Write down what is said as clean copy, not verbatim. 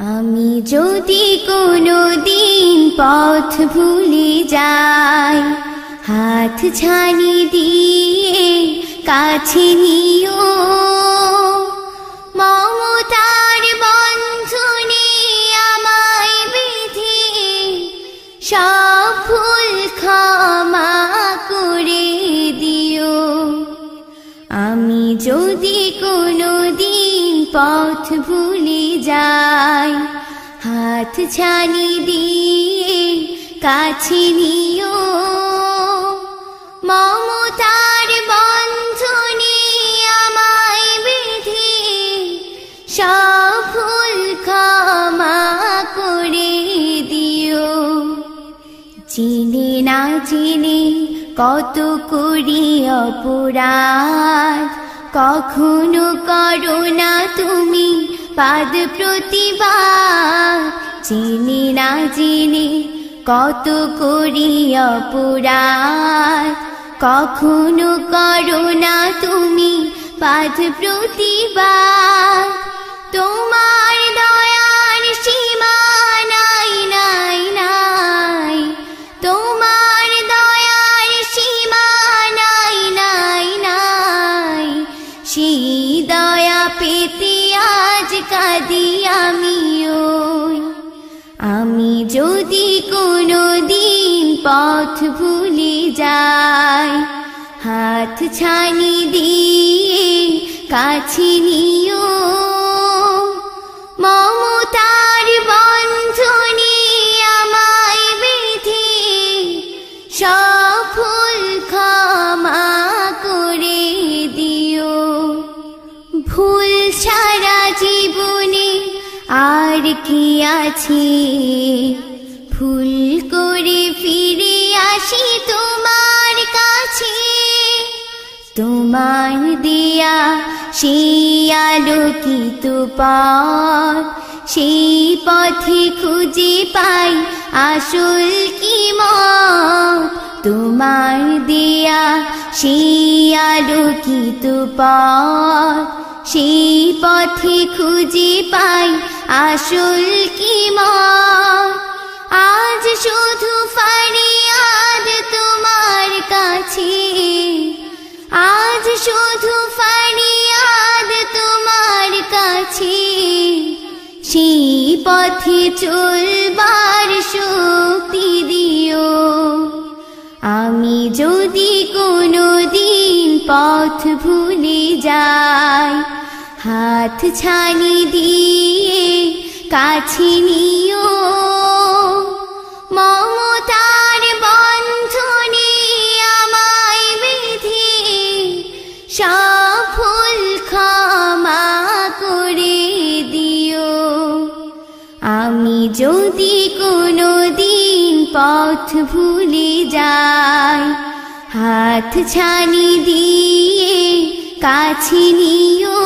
আমি যদি কোনো দিন পথ ভুলে যাই, হাত ছানি দিয়ে কাছে নিও, মমতার বন্ধনে আমায় বেঁধে সব ভুল ক্ষমা করে দিও। আমি যদি কোনো দিন পথ ভুলে যাই, হাত ছানি দিয়ে কাছে নিও, মমতার বন্ধনে আমায় বেঁধে সব ভুল ক্ষমা করে দিও। জেনে না জেনে কত করি অপরাধ, কখনো করো না তুমি পাদ প্রতিবাদ। জেনে না জেনে কত করি অপরাধ, কখনো করো না তুমি পাদ প্রতিবাদ। তোমার দয়ার সীমা নাই নাই নাই, তোমার দয়ার সীমা নাই নাই নাই। সেই দয়া পেতে আজ কাঁদি আমিও। আমি যদি কোনো দিন পথ ভুলে যাই, হাত ছানি দিয়ে কাছে নিও, মমতার বন্ধনে আমায় বেঁধে সব ভুল ক্ষমা করে দিও। ভুল সারা জীবনে আর কি আছে, ভুল করে ফিরে আসি তোমার কাছে। তোমার দিয়া সেই আলোকিত পথ, সেই পথে খুঁজে পাই আসল কি মত। তোমার দিয়া সেই আলোকিত পথ, সেই পথে খুঁজে পাই আসল কি মত। আজ শুধু ফরিয়াদ তোমার কাছে, আজ শুধু ফরিয়াদ তোমার কাছে। সেই পথে চলবার শক্তি দিও। আমি যদি কোনো দিন পথ ভুলে যাই, হাত ছানি দিয়ে কাছে নিও, মমতার বন্ধনে আমায় বেঁধে সব ভুল ক্ষমা করে দিও। আমি যদি কোনো দিন পথ ভুলে যাই, হাত ছানি দিয়ে কাছে নিও।